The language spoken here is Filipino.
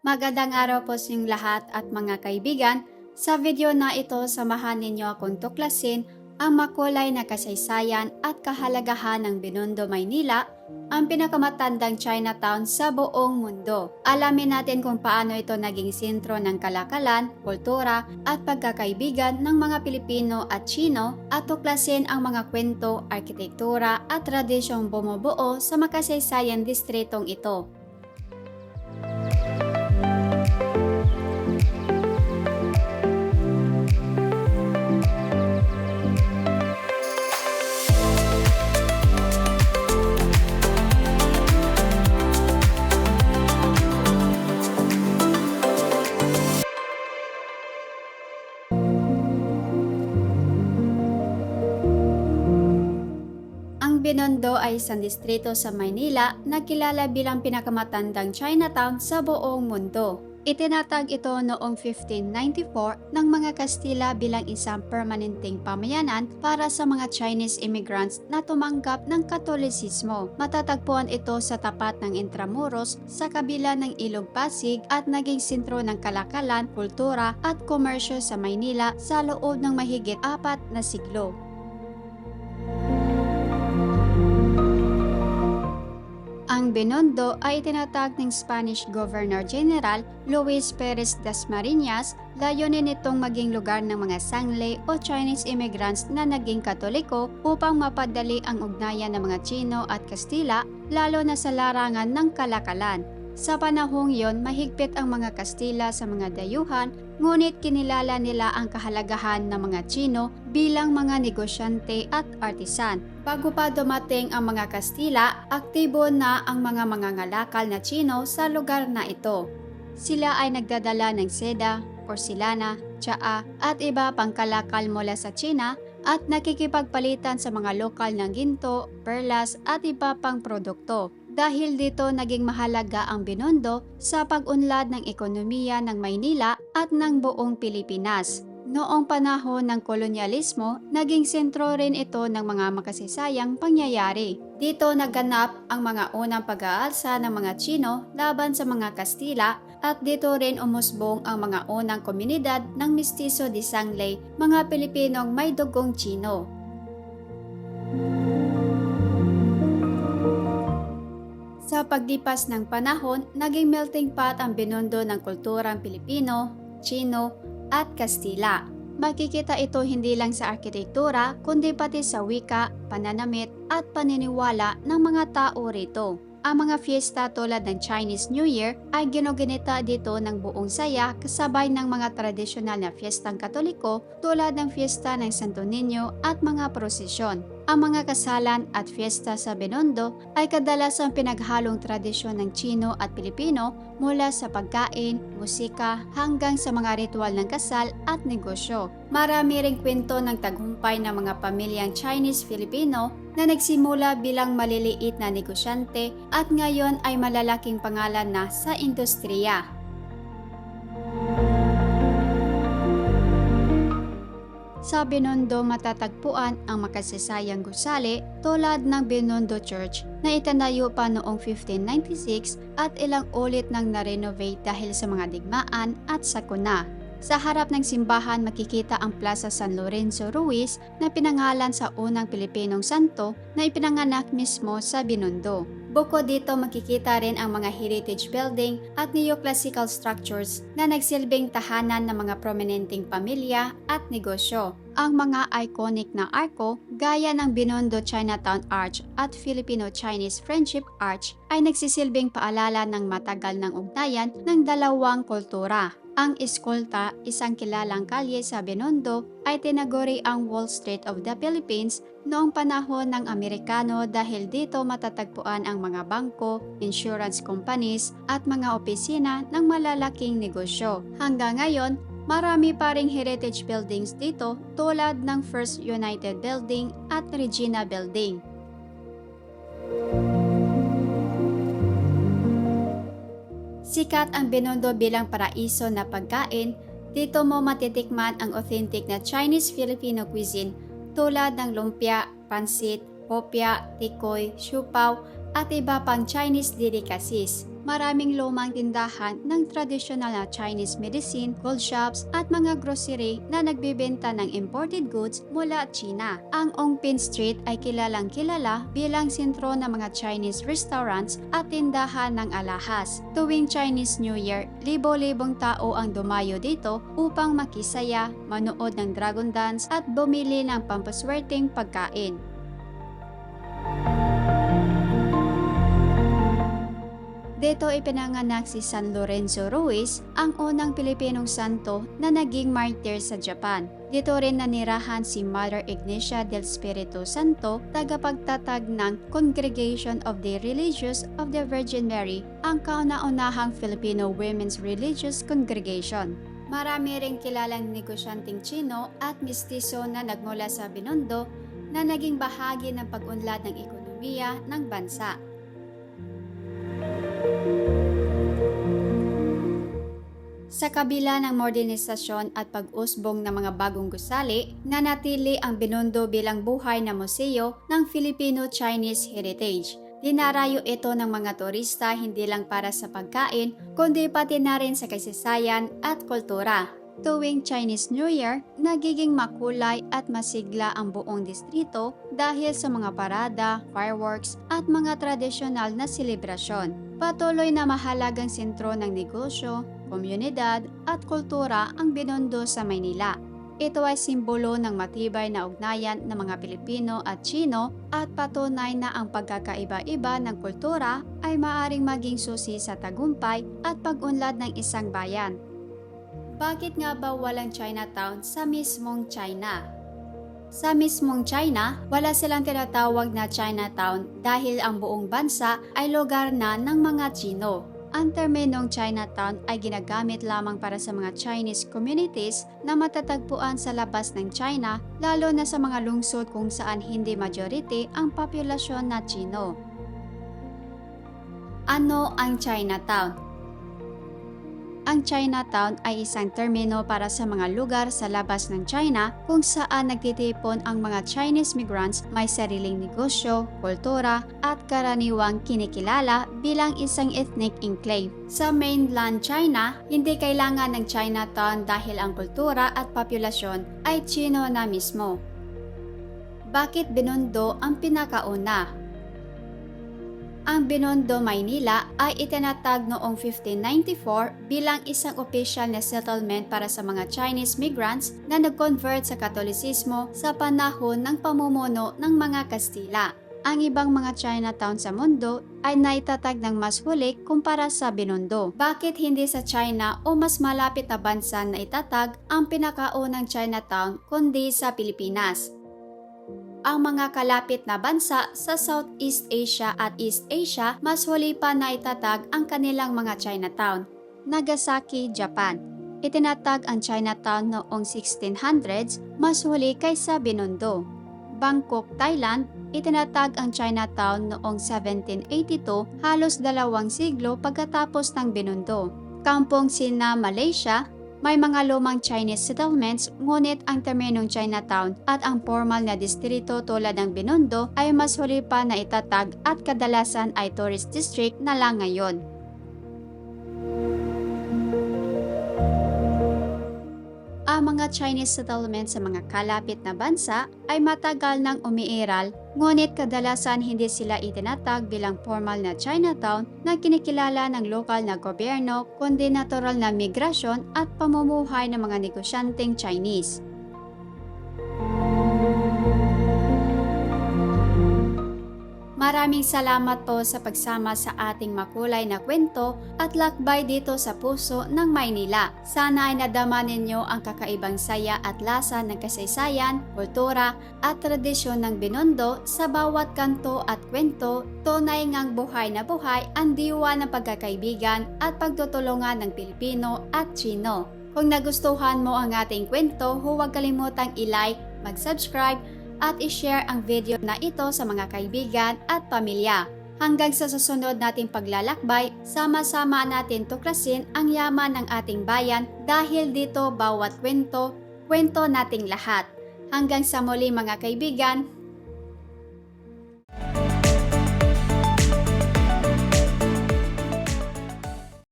Magandang araw po sa inyong lahat at mga kaibigan. Sa video na ito, samahan ninyo akong tuklasin ang makulay na kasaysayan at kahalagahan ng Binondo, Maynila, ang pinakamatandang Chinatown sa buong mundo. Alamin natin kung paano ito naging sentro ng kalakalan, kultura at pagkakaibigan ng mga Pilipino at Chino at tuklasin ang mga kwento, arkitektura at tradisyong bumubuo sa makasaysayang distritong ito. Ang Binondo ay isang distrito sa Maynila na kilala bilang pinakamatandang Chinatown sa buong mundo. Itinatag ito noong 1594 ng mga Kastila bilang isang permanenteng pamayanan para sa mga Chinese immigrants na tumanggap ng Katolisismo. Matatagpuan ito sa tapat ng Intramuros sa kabila ng Ilog Pasig at naging sentro ng kalakalan, kultura at komersyo sa Maynila sa loob ng mahigit 4 na siglo. Ang Binondo ay tinatag ng Spanish Governor General Luis Perez Dasmariñas. Layunin nitong maging lugar ng mga Sangley o Chinese immigrants na naging Katoliko upang mapadali ang ugnayan ng mga Chino at Kastila, lalo na sa larangan ng kalakalan. Sa panahong yon, mahigpit ang mga Kastila sa mga dayuhan, ngunit kinilala nila ang kahalagahan ng mga Chino bilang mga negosyante at artisan. Bago pa dumating ang mga Kastila, aktibo na ang mga mangangalakal na Chino sa lugar na ito. Sila ay nagdadala ng seda, porselana, tsaa at iba pang kalakal mula sa China at nakikipagpalitan sa mga lokal ng ginto, perlas at iba pang produkto. Dahil dito naging mahalaga ang Binondo sa pag-unlad ng ekonomiya ng Maynila at ng buong Pilipinas. Noong panahon ng kolonyalismo, naging sentro rin ito ng mga makasaysayang pangyayari. Dito naganap ang mga unang pag-aalsa ng mga Chino laban sa mga Kastila at dito rin umusbong ang mga unang komunidad ng Mestizo de Sangley, mga Pilipinong may dugong Chino. Sa paglipas ng panahon, naging melting pot ang Binondo ng kulturang Pilipino, Chino at Kastila. Makikita ito hindi lang sa arkitektura, kundi pati sa wika, pananamit at paniniwala ng mga tao rito. Ang mga fiesta tulad ng Chinese New Year ay ginoginita dito ng buong saya kasabay ng mga tradisyonal na fiestang Katoliko tulad ng fiesta ng Santo Niño at mga prosesyon. Ang mga kasalan at fiesta sa Binondo ay kadalasang pinaghalong tradisyon ng Chino at Pilipino mula sa pagkain, musika hanggang sa mga ritual ng kasal at negosyo. Marami ring kwento ng tagumpay ng mga pamilyang Chinese-Filipino na nagsimula bilang maliliit na negosyante at ngayon ay malalaking pangalan na sa industriya. Sa Binondo matatagpuan ang makasaysayang gusali tulad ng Binondo Church na itinayo pa noong 1596 at ilang ulit nang na-renovate dahil sa mga digmaan at sakuna. Sa harap ng simbahan makikita ang Plaza San Lorenzo Ruiz na pinangalan sa unang Pilipinong santo na ipinanganak mismo sa Binondo. Bukod dito makikita rin ang mga heritage building at neoclassical structures na nagsilbing tahanan ng mga prominenteng pamilya at negosyo. Ang mga iconic na arko gaya ng Binondo Chinatown Arch at Filipino-Chinese Friendship Arch ay nagsisilbing paalala ng matagal ng ugnayan ng dalawang kultura. Ang Escolta, isang kilalang kalye sa Binondo, ay tinaguri ang Wall Street of the Philippines noong panahon ng Amerikano dahil dito matatagpuan ang mga bangko, insurance companies at mga opisina ng malalaking negosyo. Hanggang ngayon, marami pa ring heritage buildings dito tulad ng First United Building at Regina Building. Sikat ang Binondo bilang paraiso na pagkain. Dito mo matitikman ang authentic na Chinese-Filipino cuisine tulad ng lumpia, pansit, popia, tikoy, siupaw at iba pang Chinese delicacies. Maraming lumang tindahan ng tradisyonal na Chinese medicine, gold shops at mga grocery na nagbebenta ng imported goods mula China. Ang Ongpin Street ay kilalang kilala bilang sentro ng mga Chinese restaurants at tindahan ng alahas. Tuwing Chinese New Year, libo-libong tao ang dumayo dito upang makisaya, manood ng dragon dance at bumili ng pampaswerteng pagkain. Dito ipinanganak si San Lorenzo Ruiz, ang unang Pilipinong santo na naging martyr sa Japan. Dito rin nanirahan si Mother Ignacia del Espiritu Santo, tagapagtatag ng Congregation of the Religious of the Virgin Mary, ang kauna-unahang Filipino Women's Religious Congregation. Marami ring kilalang negosyanteng Chino at mistiso na nagmula sa Binondo na naging bahagi ng pag-unlad ng ekonomiya ng bansa. Sa kabila ng modernisasyon at pag-usbong ng mga bagong gusali, nanatili ang Binondo bilang buhay na museo ng Filipino-Chinese heritage. Dinarayo ito ng mga turista hindi lang para sa pagkain, kundi pati na rin sa kasaysayan at kultura. Tuwing Chinese New Year, nagiging makulay at masigla ang buong distrito dahil sa mga parada, fireworks at mga tradisyonal na selebrasyon. Patuloy na mahalagang sentro ng negosyo, komunidad at kultura ang Binondo sa Maynila. Ito ay simbolo ng matibay na ugnayan ng mga Pilipino at Chino at patunay na ang pagkakaiba-iba ng kultura ay maaaring maging susi sa tagumpay at pag-unlad ng isang bayan. Bakit nga ba walang Chinatown sa mismong China? Sa mismong China, wala silang tinatawag na Chinatown dahil ang buong bansa ay lugar na ng mga Chino. Ang terminong Chinatown ay ginagamit lamang para sa mga Chinese communities na matatagpuan sa labas ng China, lalo na sa mga lungsod kung saan hindi majority ang populasyon na Chino. Ano ang Chinatown? Ang Chinatown ay isang termino para sa mga lugar sa labas ng China kung saan nagtitipon ang mga Chinese migrants may sariling negosyo, kultura at karaniwang kinikilala bilang isang ethnic enclave. Sa mainland China, hindi kailangan ng Chinatown dahil ang kultura at populasyon ay Chino na mismo. Bakit Binondo ang pinakauna? Ang Binondo, Maynila ay itinatag noong 1594 bilang isang official na settlement para sa mga Chinese migrants na nag-convert sa Katolisismo sa panahon ng pamumuno ng mga Kastila. Ang ibang mga Chinatown sa mundo ay naitatag ng mas huli kumpara sa Binondo. Bakit hindi sa China o mas malapit na bansa na itatag ang pinakaunang Chinatown kundi sa Pilipinas? Ang mga kalapit na bansa sa Southeast Asia at East Asia mas huli pa na itatag ang kanilang mga Chinatown. Nagasaki, Japan. Itinatag ang Chinatown noong 1600s, mas huli kaysa Binondo. Bangkok, Thailand. Itinatag ang Chinatown noong 1782, halos 2 siglo pagkatapos ng Binondo. Kampong Sina, Malaysia. May mga lumang Chinese settlements, ngunit ang terminong Chinatown at ang formal na distrito tulad ng Binondo ay mas huli pa na itatag at kadalasan ay tourist district na lang ngayon. Ang mga Chinese settlements sa mga kalapit na bansa ay matagal nang umiiral, ngunit kadalasan hindi sila itinatag bilang formal na Chinatown na kinikilala ng lokal na gobyerno kundi natural na migrasyon at pamumuhay ng mga negosyanteng Chinese. Maraming salamat po sa pagsama sa ating makulay na kwento at lakbay dito sa puso ng Maynila. Sana ay nadama ninyo ang kakaibang saya at lasa ng kasaysayan, kultura at tradisyon ng Binondo sa bawat kanto at kwento. Tunay ngang buhay na buhay ang diwa ng pagkakaibigan at pagtutulungan ng Pilipino at Chino. Kung nagustuhan mo ang ating kwento, huwag kalimutang i-like, mag-subscribe at i-share ang video na ito sa mga kaibigan at pamilya. Hanggang sa susunod nating paglalakbay, sama-sama natin tuklasin ang yaman ng ating bayan dahil dito bawat kwento, kwento nating lahat. Hanggang sa muli mga kaibigan,